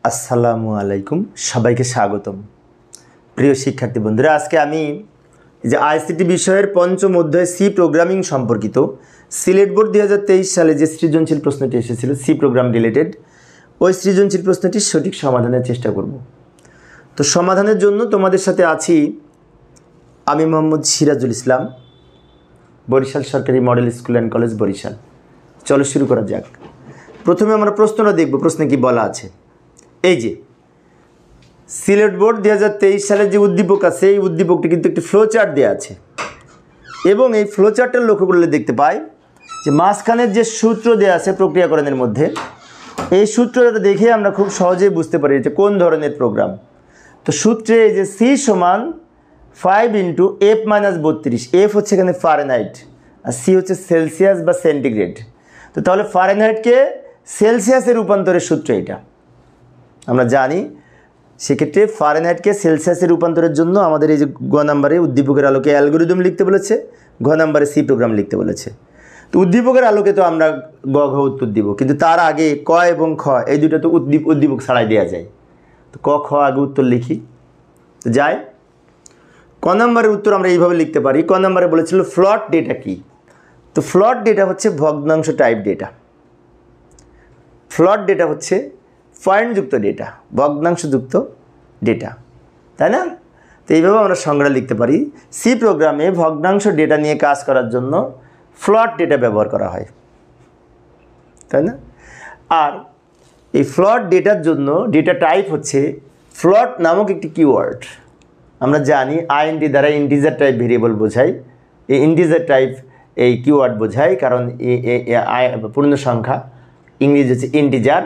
আসসালামু আলাইকুম, সবাইকে স্বাগতম। প্রিয় শিক্ষার্থী বন্ধুরা, আজকে আমি যে আইসিটি বিষয়ের পঞ্চম অধ্যায় সি প্রোগ্রামিং সম্পর্কিত সিলেট বোর্ড 2023 সালে যে সৃজনশীল প্রশ্নটি এসেছিল সি প্রোগ্রাম রিলেটেড, ওই সৃজনশীল প্রশ্নটির সঠিক সমাধানের চেষ্টা করব। তো সমাধানের জন্য তোমাদের সাথে আছি আমি মোহাম্মদ সিরাজুল ইসলাম, বরিশাল সরকারি model school and college, Barishal. চলো শুরু করা যাক। প্রথমে আমরা প্রশ্নটা দেখব, প্রশ্নে কি বলা আছে। এই যে সিলেট বোর্ড 2023 সালের যে উদ্দীপক আছে, এই উদ্দীপকটি কিন্তু একটি ফ্লো চার্ট দেওয়া আছে এবং এই ফ্লো চার্টটা লক্ষ্য করলে দেখতে পাই যে মাঝখানের যে সূত্র দেওয়া আছে প্রক্রিয়াকরণের মধ্যে, এই সূত্রটা দেখে আমরা খুব সহজেই বুঝতে পারি যে কোন ধরনের প্রোগ্রাম। তো সূত্রে এই যে সি সমান 5 × F-32, এফ হচ্ছে এখানে ফারেনহাইট আর সি হচ্ছে সেলসিয়াস বা সেন্টিগ্রেড। তো তাহলে ফারেনহাইটকে সেলসিয়াসে রূপান্তরের সূত্র এটা আমরা জানি। সেক্ষেত্রে ফারেনহাইটকে সেলসিয়াসে রূপান্তরের জন্য আমাদের এই যে গ নাম্বারে উদ্দীপকের আলোকে অ্যালগরিদম লিখতে বলেছে, ঘ নাম্বারে সি প্রোগ্রাম লিখতে বলেছে। তো উদ্দীপকের আলোকে তো আমরা গ ঘ উত্তর দিব, কিন্তু তার আগে ক এবং খ এই দুটো তো উদ্দীপক ছাড়াই দেওয়া যায়। তো ক খ আগে উত্তর লিখি। তো যাই, ক নাম্বারের উত্তর আমরা এইভাবে লিখতে পারি। ক নাম্বারে বলেছিল ফ্লট ডেটা কি। তো ফ্লট ডেটা হচ্ছে ভগ্নাংশ টাইপ ডেটা। ফ্লট ডেটা হচ্ছে পয়েন্টযুক্ত ডেটা, ভগ্নাংশযুক্ত ডেটা, তাই না? তো এইভাবে আমরা সংজ্ঞা লিখতে পারি। সি প্রোগ্রামে ভগ্নাংশ ডেটা নিয়ে কাজ করার জন্য ফ্লট ডেটা ব্যবহার করা হয়, তাই না? আর এই ফ্লট ডেটার জন্য ডেটা টাইপ হচ্ছে ফ্লট নামক একটি কিওয়ার্ড। আমরা জানি আইএনটি দ্বারা ইন্টিজার টাইপ ভেরিয়েবল বোঝায়। এই ইন্টিজার টাইপ এই কিওয়ার্ড বোঝায়, কারণ পূর্ণ সংখ্যা ইংরেজি হচ্ছে ইন্টিজার।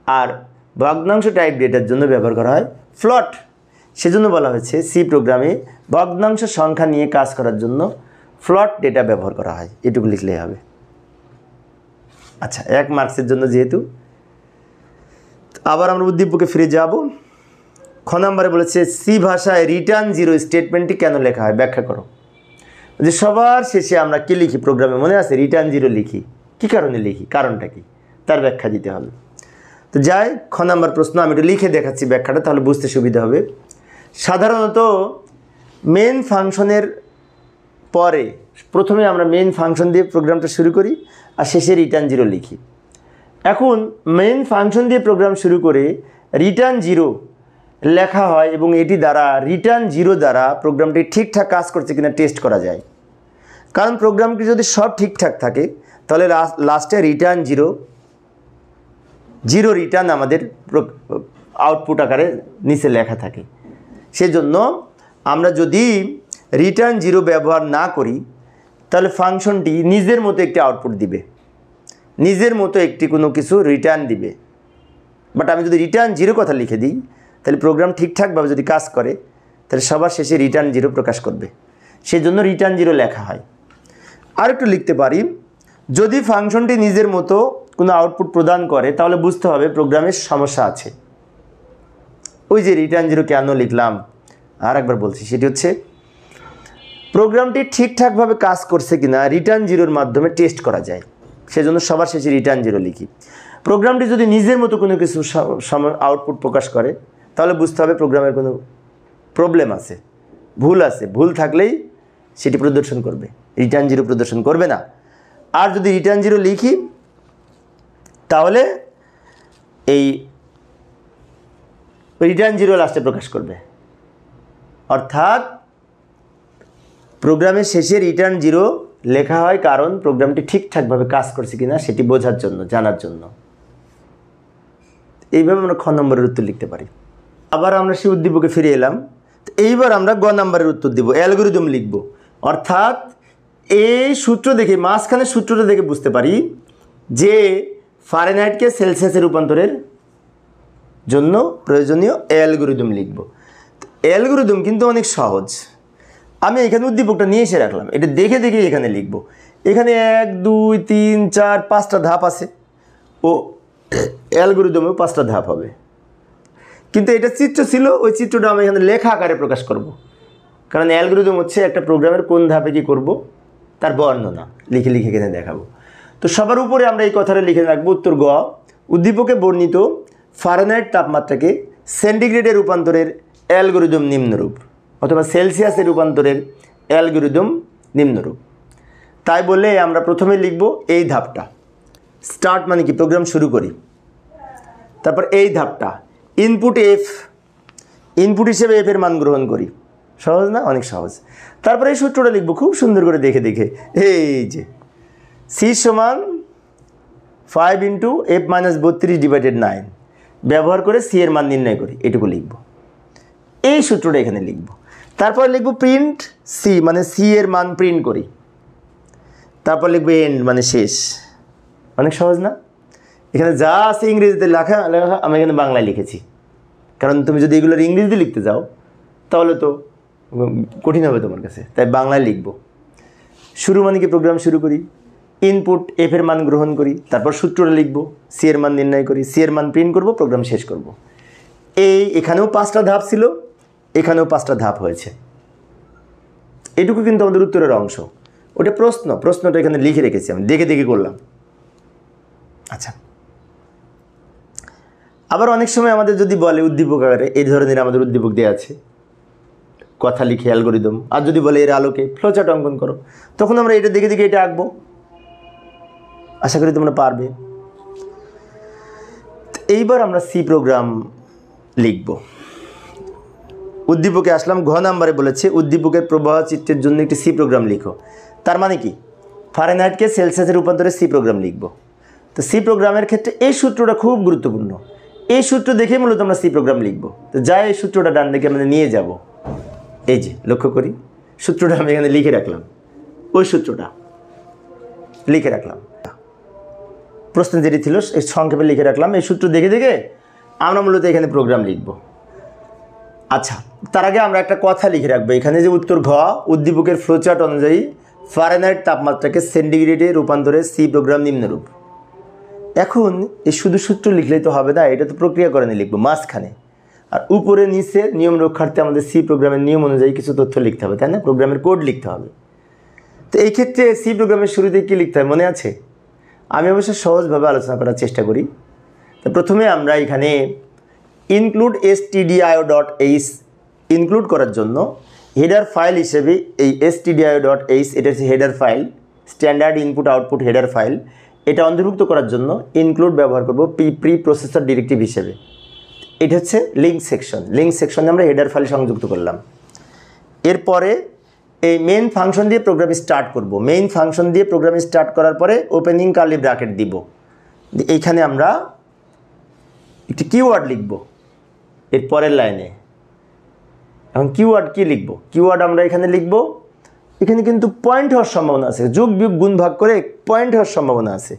আর ভগ্নাংশ টাইপ ডেটার জন্য ব্যবহার করা হয় ফ্লট। সেজন্য বলা হয়েছে সি প্রোগ্রামে ভগ্নাংশ সংখ্যা নিয়ে কাজ করার জন্য ফ্লট ডেটা ব্যবহার করা হয়। এটুকু লিখলেই হবে। আচ্ছা, 1 মার্কসের জন্য যেহেতু। আবার আমরা উদ্দীপকে ফিরে যাব। খ নাম্বারে বলেছে সি ভাষায় রিটার্ন 0 স্টেটমেন্টটি কেন লেখা হয়, ব্যাখ্যা করো। যে সবার শেষে আমরা কি লিখি প্রোগ্রামে, মনে আছে? রিটার্ন 0 লিখি। কী কারণে লিখি, কারণটা কি, তার ব্যাখ্যা দিতে হবে। তো যাই, খ নাম্বার প্রশ্ন আমি একটু লিখে দেখাচ্ছি ব্যাখ্যাটা, তাহলে বুঝতে সুবিধা হবে। সাধারণত মেন ফাংশনের পরে প্রথমে আমরা মেন ফাংশন দিয়ে প্রোগ্রামটা শুরু করি আর শেষে রিটার্ন 0 লিখি। এখন মেন ফাংশন দিয়ে প্রোগ্রাম শুরু করে রিটার্ন 0 লেখা হয় এবং এটি দ্বারা রিটার্ন 0 দ্বারা প্রোগ্রামটি ঠিকঠাক কাজ করছে কিনা টেস্ট করা যায়। কারণ প্রোগ্রামটি যদি সব ঠিকঠাক থাকে তাহলে লাস্টে রিটার্ন 0 রিটার্ন আমাদের আউটপুট আকারে নিচে লেখা থাকে। সেজন্য আমরা যদি রিটার্ন 0 ব্যবহার না করি তাহলে ফাংশনটি নিজের মতো একটি আউটপুট দিবে, নিজের মতো একটি কোনো কিছু রিটার্ন দিবে। বাট আমি যদি রিটার্ন 0 কথা লিখে দিই তাহলে প্রোগ্রাম ঠিকঠাকভাবে যদি কাজ করে তাহলে সবার শেষে রিটার্ন 0 প্রকাশ করবে। সেজন্য রিটার্ন 0 লেখা হয়। আর একটু লিখতে পারি, যদি ফাংশনটি নিজের মতো কোনো আউটপুট প্রদান করে তাহলে বুঝতে হবে প্রোগ্রামের সমস্যা আছে। ওই যে রিটার্ন 0 কেন লিখলাম আর একবার বলছি, সেটি হচ্ছে প্রোগ্রামটি ঠিকঠাকভাবে কাজ করছে কিনা রিটার্ন 0-র মাধ্যমে টেস্ট করা যায়। সেজন্য সবার শেষে রিটার্ন 0 লিখি। প্রোগ্রামটি যদি নিজের মতো কোনো কিছু আউটপুট প্রকাশ করে তাহলে বুঝতে হবে প্রোগ্রামের কোনো প্রবলেম আছে, ভুল আছে। ভুল থাকলেই সেটি প্রদর্শন করবে, রিটার্ন 0 প্রদর্শন করবে না। আর যদি রিটার্ন 0 লিখি তাহলে এই রিটার্ন 0 লাস্টে প্রকাশ করবে। অর্থাৎ প্রোগ্রামের শেষে রিটার্ন 0 লেখা হয় কারণ প্রোগ্রামটি ঠিকঠাকভাবে কাজ করছে কিনা সেটি বোঝার জন্য, জানার জন্য। এইভাবে আমরা খ নম্বরের উত্তর লিখতে পারি। আবার আমরা সেই উদ্দীপকে ফিরে এলাম। এইবার আমরা গ নাম্বারের উত্তর দিব, অ্যালগরিদম লিখব। অর্থাৎ এই সূত্র দেখে, মাঝখানের সূত্রটা দেখে বুঝতে পারি যে ফারেনহাইটকে সেলসিয়াসে রূপান্তরের জন্য প্রয়োজনীয় অ্যালগরিদম লিখব। অ্যালগরিদম কিন্তু অনেক সহজ। আমি এখানে উদ্দীপকটা নিয়ে এসে রাখলাম, এটা দেখে দেখে এখানে লিখব। এখানে 1 2 3 4 5টা ধাপ আছে ও অ্যালগরিদমেও 5টা ধাপ হবে। কিন্তু এটা চিত্র ছিল, ওই চিত্রটা আমি এখানে লেখা আকারে প্রকাশ করব। কারণ অ্যালগরিদম হচ্ছে একটা প্রোগ্রামের কোন ধাপে কী করব তার বর্ণনা লিখে লিখে এখানে দেখাবো। তো সবার উপরে আমরা এই কথাটা লিখে রাখবো উত্তর গ, উদ্দীপকে বর্ণিত ফারেনহাইট তাপমাত্রাকে সেন্টিগ্রেডে রূপান্তরের অ্যালগরিদম নিম্নরূপ, অথবা সেলসিয়াসে রূপান্তরের অ্যালগরিদম নিম্নরূপ। তাই বলে আমরা প্রথমে লিখব এই ধাপটা, স্টার্ট মানে কি প্রোগ্রাম শুরু করি। তারপর এই ধাপটা ইনপুট এফ, ইনপুট হিসেবে এফ এর মান গ্রহণ করি। সহজ না? অনেক সহজ। তারপরে এই সূত্রটা লিখব খুব সুন্দর করে দেখে দেখে, এই যে সি সমান 5 ইন্টু এফ মাইনাস 32 ডিভাইডেড 9 ব্যবহার করে সি এর মান নির্ণয় করি, এটুকু লিখব। এই সূত্রটা এখানে লিখব। তারপর লিখব প্রিন্ট সি, মানে সি এর মান প্রিন্ট করি। তারপর লিখব এন্ড, মানে শেষ। অনেক সহজ না? এখানে যা আছে ইংরেজিতে লেখা লেখা আমি এখানে বাংলায় লিখেছি, কারণ তুমি যদি এগুলোর ইংরেজিতে লিখতে যাও তাহলে তো কঠিন হবে তোমার কাছে, তাই বাংলায় লিখব। শুরু মানে কি প্রোগ্রাম শুরু করি, ইনপুট এফ এর মান গ্রহণ করি, তারপর সূত্রটা লিখব, সি এর মান নির্ণয় করি, সি এর মান প্রিন্ট করব, প্রোগ্রাম শেষ করব। এখানেও 5টা ধাপ ছিল, এখানেও 5টা ধাপ হয়েছে। এটুকু কিন্তু আমাদের উত্তরের অংশ। ওটা প্রশ্নটা এখানে লিখে রেখেছি, আমি দেখে দেখে করলাম। আচ্ছা, আবার অনেক সময় আমাদের যদি বলে উদ্দীপক আকারে, এই ধরনের আমাদের উদ্দীপক দেওয়া আছে, কথা লিখে অ্যালগরিদম, আর যদি বলে এর আলোকে ফ্লোচার্ট অঙ্কন করো, তখন আমরা এটা দেখে দেখে এটা আঁকবো। আশা করি তোমরা পারবে। এইবার আমরা সি প্রোগ্রাম লিখব। উদ্দীপকে আসলাম, ঘ নাম্বারে বলেছে উদ্দীপকের প্রবাহ চিত্রের জন্য একটি সি প্রোগ্রাম লিখো। তার মানে কি ফারেনহাইটকে সেলসিয়াসে রূপান্তরে সি প্রোগ্রাম লিখব। তো সি প্রোগ্রামের ক্ষেত্রে এই সূত্রটা খুব গুরুত্বপূর্ণ। এই সূত্র দেখে মূলত আমরা সি প্রোগ্রাম লিখব। তো যাই এই সূত্রটা ডান দিকে আমরা নিয়ে যাব। এই যে লক্ষ্য করি, সূত্রটা আমি এখানে লিখে রাখলাম, ওই সূত্রটা লিখে রাখলাম। প্রশ্ন যেটি ছিল সংক্ষেপে লিখে রাখলাম। এই সূত্র দেখে দেখে আমরা মূলত এখানে প্রোগ্রাম লিখব। আচ্ছা, তার আগে আমরা একটা কথা লিখে রাখবো এখানে, যে উত্তর ঘ উদ্দীপকের ফ্লোচার্ট অনুযায়ী ফারেনহাইট তাপমাত্রাকে সেন্টিগ্রেডে রূপান্তরে সি প্রোগ্রাম নিম্নরূপ। এখন এই শুধু সূত্র লিখলেই তো হবে না, এটা তো প্রক্রিয়াকরণে লিখবো মাঝখানে, আর উপরে নিচে নিয়ম রক্ষার্থে আমাদের সি প্রোগ্রামের নিয়ম অনুযায়ী কিছু তথ্য লিখতে হবে, তাই না? প্রোগ্রামের কোড লিখতে হবে। তো এই ক্ষেত্রে সি প্রোগ্রামের শুরুতে কী লিখতে হয় মনে আছে? আমি অবশ্য সহজভাবে আলোচনা করার চেষ্টা করি। তো প্রথমে আমরা এখানে ইনক্লুড stdio.h ইনক্লুড করার জন্য হেডার ফাইল হিসেবে এই stdio.h, এটা হচ্ছে header file, standard input output header file. এটা অন্তর্ভুক্ত করার জন্য ইনক্লুড ব্যবহার করব প্রি প্রসেসর ডিরেক্টিভ হিসেবে। এটা হচ্ছে লিঙ্ক সেকশন। লিঙ্ক সেকশনে আমরা হেডার ফাইল সংযুক্ত করলাম। এরপরে এই মেইন ফাংশন দিয়ে প্রোগ্রাম স্টার্ট করব। মেইন ফাংশন দিয়ে প্রোগ্রাম স্টার্ট করার পরে ওপেনিং কার্লি ব্র্যাকেট দিব। এইখানে আমরা একটি কিওয়ার্ড লিখব এর পরের লাইনে। এখন কিওয়ার্ড কি লিখব? কিওয়ার্ড আমরা এখানে লিখব, এখানে কিন্তু পয়েন্ট হওয়ার সম্ভাবনা আছে, যোগ বিয়োগ গুণ ভাগ করে পয়েন্ট হওয়ার সম্ভাবনা আছে,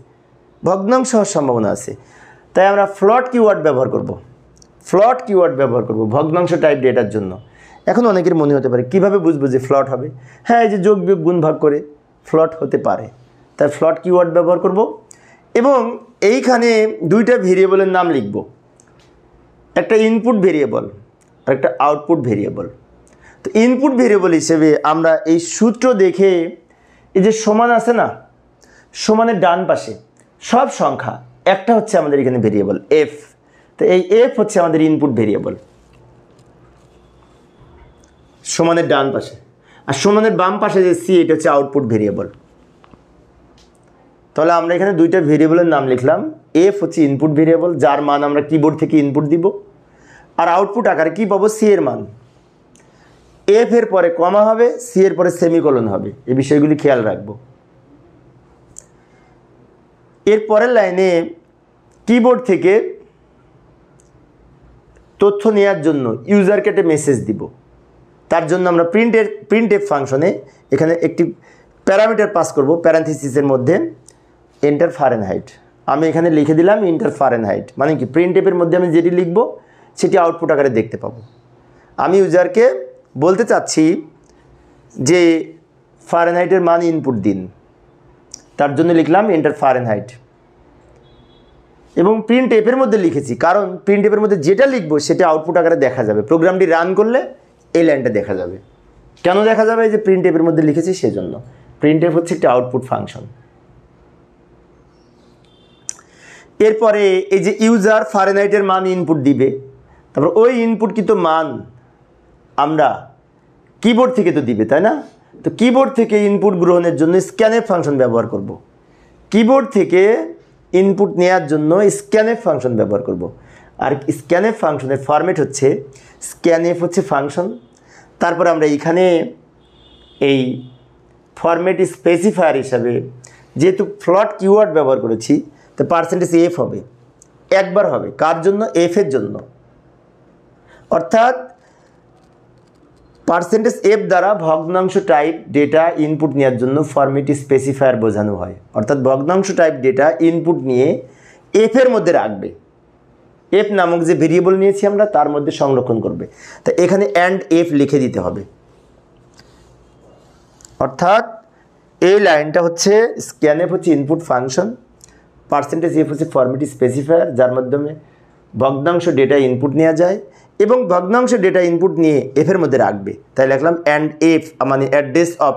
ভগ্নাংশ হওয়ার সম্ভাবনা আছে। তাই আমরা ফ্লট কিওয়ার্ড ব্যবহার করব। ফ্লট কিওয়ার্ড ব্যবহার করব ভগ্নাংশ টাইপ ডেটার জন্য। এখন অনেকের মনে হতে পারে কীভাবে বুঝবো যে ফ্লট হবে? হ্যাঁ, এই যে যোগ বিয়োগ গুণ ভাগ করে ফ্লট হতে পারে, তাই ফ্লট কিওয়ার্ড ব্যবহার করব। এবং এইখানে দুইটা ভেরিয়েবলের নাম লিখব, একটা ইনপুট ভেরিয়েবল আর একটা আউটপুট ভেরিয়েবল। তো ইনপুট ভেরিয়েবল হিসেবে আমরা এই সূত্র দেখে, এই যে সমান আছে না, সমানের ডান পাশে সব সংখ্যা একটা হচ্ছে আমাদের এখানে ভেরিয়েবল এফ। তো এই এফ হচ্ছে আমাদের ইনপুট ভেরিয়েবল সমানের ডান পাশে, আর সমানের বাম পাশে যে সি, এটা হচ্ছে আউটপুট ভেরিয়েবল। তাহলে আমরা এখানে দুইটা ভেরিয়েবলের নাম লিখলাম। এফ হচ্ছে ইনপুট ভেরিয়েবল, যার মান আমরা কিবোর্ড থেকে ইনপুট দিব, আর আউটপুট আকারে কি পাবো? সি এর মান। এফ এর পরে কমা হবে, সি এর পরে সেমিকোলন হবে, এই বিষয়গুলি খেয়াল রাখবো। এর পরের লাইনে কিবোর্ড থেকে তথ্য নেওয়ার জন্য ইউজারকে একটা মেসেজ দিব। তার জন্য আমরা প্রিন্ট এফ ফাংশনে এখানে একটি প্যারামিটার পাস করব, প্যারান্থিসিসের মধ্যে এন্টার ফারেনহাইট। আমি এখানে লিখে দিলাম এন্টার ফারেনহাইট, মানে কি প্রিন্ট এফের মধ্যে আমি যেটি লিখব সেটি আউটপুট আকারে দেখতে পাবো। আমি ইউজারকে বলতে চাচ্ছি যে ফারেনহাইটের মান ইনপুট দিন, তার জন্য লিখলাম এন্টার ফারেনহাইট। এবং প্রিন্ট এফের মধ্যে লিখেছি, কারণ প্রিন্ট এফের মধ্যে যেটা লিখবো সেটা আউটপুট আকারে দেখা যাবে। প্রোগ্রামটি রান করলে এই লাইনটা দেখা যাবে। কেন দেখা যাবে? যে প্রিন্ট এফের মধ্যে লিখেছি সেজন্য। প্রিন্ট এফ হচ্ছে একটি আউটপুট ফাংশন। এরপরে এই যে ইউজার ফারেনহাইটের মান ইনপুট দিবে, তারপর ওই ইনপুটকৃত মান আমরা কিবোর্ড থেকে তো দিবে, তাই না? তো কিবোর্ড থেকে ইনপুট গ্রহণের জন্য স্ক্যানএফ ফাংশন ব্যবহার করব। কিবোর্ড থেকে ইনপুট নেওয়ার জন্য স্ক্যানএফ ফাংশন ব্যবহার করব। আর স্ক্যানএফ ফাংশনের ফরম্যাট হচ্ছে স্ক্যানএফ হচ্ছে ফাংশন, তারপর আমরা এখানে এই ফরম্যাট স্পেসিফায়ার হিসাবে যেহেতু ফ্লট কিওয়ার্ড ব্যবহার করেছি, তো %f হবে, একবার হবে। কার জন্য? f এর জন্য। অর্থাৎ %f দ্বারা ভগ্নাংশ টাইপ ডেটা ইনপুট নেওয়ার জন্য ফরম্যাট স্পেসিফায়ার বোঝানো হয়। অর্থাৎ ভগ্নাংশ টাইপ ডেটা ইনপুট নিয়ে f এর মধ্যে রাখবে, f নামক যে ভেরিয়েবল নিয়েছি আমরা তার মধ্যে সংরক্ষণ করবে। তা এখানে f লিখে দিতে হবে। অর্থাৎ এই লাইনটা হচ্ছে স্ক্যানএফ হচ্ছে ইনপুট ফাংশন, %f হচ্ছে ফরম্যাট স্পেসিফায়ার যার মাধ্যমে ভগ্নাংশ ডেটা ইনপুট নেওয়া যায় এবং ভগ্নাংশ ডেটা ইনপুট নিয়ে f এর মধ্যে রাখবে। তাই লিখলাম f মানে অ্যাড্রেস অফ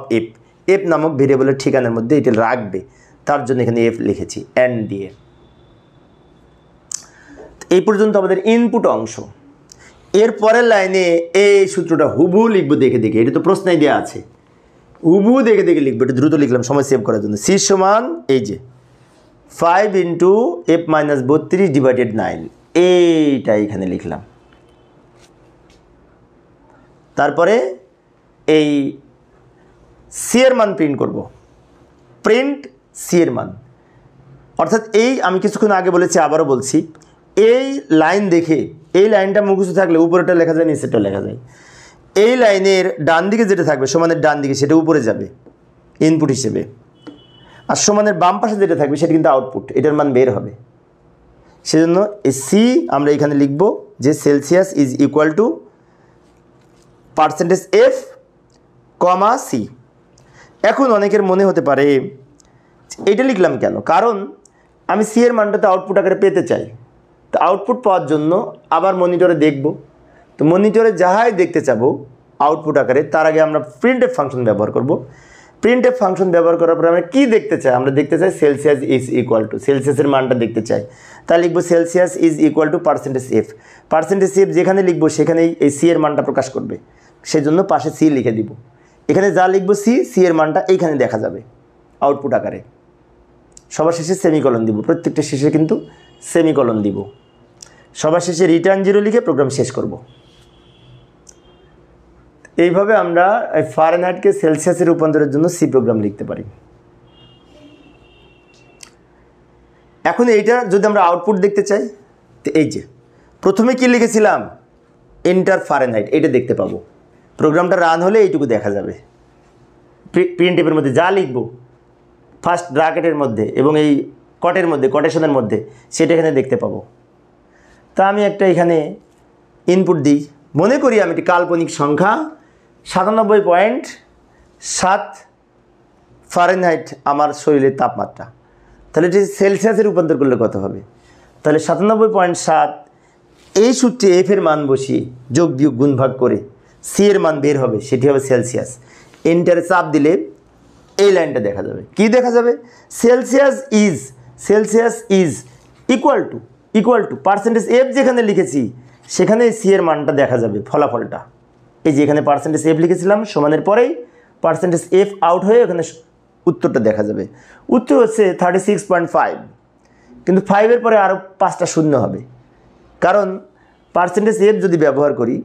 f নামক ভেরিয়েবলের ঠিকানার মধ্যে এটা রাখবে, তার জন্য এখানে f লিখেছি দিয়ে। এই পর্যন্ত আমাদের ইনপুট অংশ। এর পরের লাইনে এই সূত্রটা হুবহু লিখবো দেখে দেখে, এটা তো প্রশ্নই দেওয়া আছে, হুবহু দেখে দেখে লিখবো। এটা দ্রুত লিখলাম সময় সেভ করার জন্য। c সমান এই যে 5 × f - 32 / 9, এইটা এখানে লিখলাম। তারপরে এই c এর মান প্রিন্ট করব, প্রিন্ট c এর মান। অর্থাৎ এই আমি কিছুক্ষণ আগে বলেছি, আবারও বলছি, এই লাইন দেখে এই লাইনটা মুখস্থ থাকলে উপরেটা লেখা যায়, নিচেরটা লেখা যায়। এই লাইনের ডান দিকে যেটা থাকবে সমানের ডান দিকে সেটা উপরে যাবে ইনপুট হিসেবে, আর সমানের বাম পাশে যেটা থাকবে সেটা কিন্তু আউটপুট, এটার মান বের হবে। সেজন্য এই c আমরা এখানে লিখব যে Celsius is equal to %f, c। এখন অনেকের মনে হতে পারে এটা লিখলাম কেন? কারণ আমি c এর মানটাতে আউটপুট আকারে পেতে চাই। তো আউটপুট পাওয়ার জন্য আবার মনিটরে দেখব, তো মনিটরে যাহাই দেখতে চাবো আউটপুট আকারে, তার আগে আমরা প্রিন্টএফ ফাংশন ব্যবহার করব। প্রিন্টএফ ফাংশন ব্যবহার করার পরে আমরা কী দেখতে চাই? আমরা দেখতে চাই সেলসিয়াস ইজ ইকুয়াল টু, সেলসিয়াসের মানটা দেখতে চাই। তা লিখবো Celsius is equal to %f। %f যেখানে লিখবো সেখানেই এই c এর মানটা প্রকাশ করবে, সেজন্য পাশে c লিখে দিব। এখানে যা লিখবো c এর মানটা এইখানে দেখা যাবে আউটপুট আকারে। সবার শেষে সেমিকলন দিব, প্রত্যেকটা শেষে কিন্তু সেমিকলন দিব। সবার শেষে রিটার্ন 0 লিখে প্রোগ্রাম শেষ করব। এইভাবে আমরা ফারেনহাইটকে সেলসিয়াসে রূপান্তরের জন্য সি প্রোগ্রাম লিখতে পারি। এখন এইটা যদি আমরা আউটপুট দেখতে চাই, তো এই যে প্রথমে কি লিখেছিলাম এন্টার ফারেনহাইট, এটা দেখতে পাবো। প্রোগ্রামটা রান হলে এইটুকু দেখা যাবে। প্রিন্টএফের মধ্যে যা লিখব ফার্স্ট ব্র্যাকেটের মধ্যে এবং এই কটের মধ্যে, কোটেশনের মধ্যে, সেটা এখানে দেখতে পাবো। তা আমি একটা এখানে ইনপুট দিই, মনে করি আমি একটি কাল্পনিক সংখ্যা 97.7 ফারেনহাইট আমার শরীরের তাপমাত্রা। তাহলে এটি সেলসিয়াসে রূপান্তর করলে কত হবে? তাহলে 97.7 এই সূত্রে f এর মান বসিয়ে যোগ বিয়োগ গুণ ভাগ করে c এর মান বের হবে, সেটি হবে সেলসিয়াস। এন্টারে চাপ দিলে এই লাইনটা দেখা যাবে। কি দেখা যাবে? Celsius is equal to %f যেখানে লিখেছি সেখানে c এর মানটা দেখা যাবে, ফলাফলটা। এই যে এখানে %f লিখেছিলাম, সমানের পরেই %f আউট হয়ে ওখানে উত্তরটা দেখা যাবে। উত্তর হচ্ছে 36.5, কিন্তু 5 এর পরে আরও 5টা শূন্য হবে, কারণ %f যদি ব্যবহার করি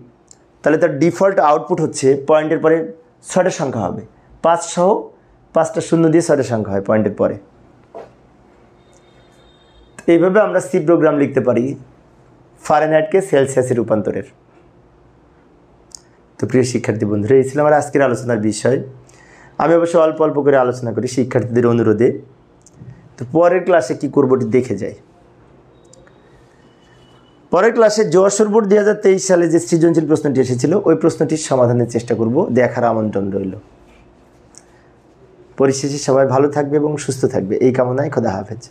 তাহলে তার ডিফল্ট আউটপুট হচ্ছে পয়েন্টের পরে 6টা সংখ্যা হবে, 5 সহ 5টা শূন্য দিয়ে 6টা সংখ্যা হয় পয়েন্টের পরে। এইভাবে আমরা সি প্রোগ্রাম লিখতে পারি ফারেনহাইটকে সেলসিয়াসে রূপান্তরের। তো প্রিয় শিক্ষার্থী বন্ধুরা, এই ছিল আমার আজকের আলোচনার বিষয়। আমি অবশ্য অল্প অল্প করে আলোচনা করি শিক্ষার্থীদের অনুরোধে। তো পরের ক্লাসে কি করবো দেখে যাই। পরের ক্লাসে যশোর বোর্ড 2023 সালে যে সৃজনশীল প্রশ্নটি এসেছিল ওই প্রশ্নটির সমাধানের চেষ্টা করব, দেখার আমন্ত্রণ রইল। পরিশেষে সবাই ভালো থাকবে এবং সুস্থ থাকবে এই কামনায় খোদা হাফেজ।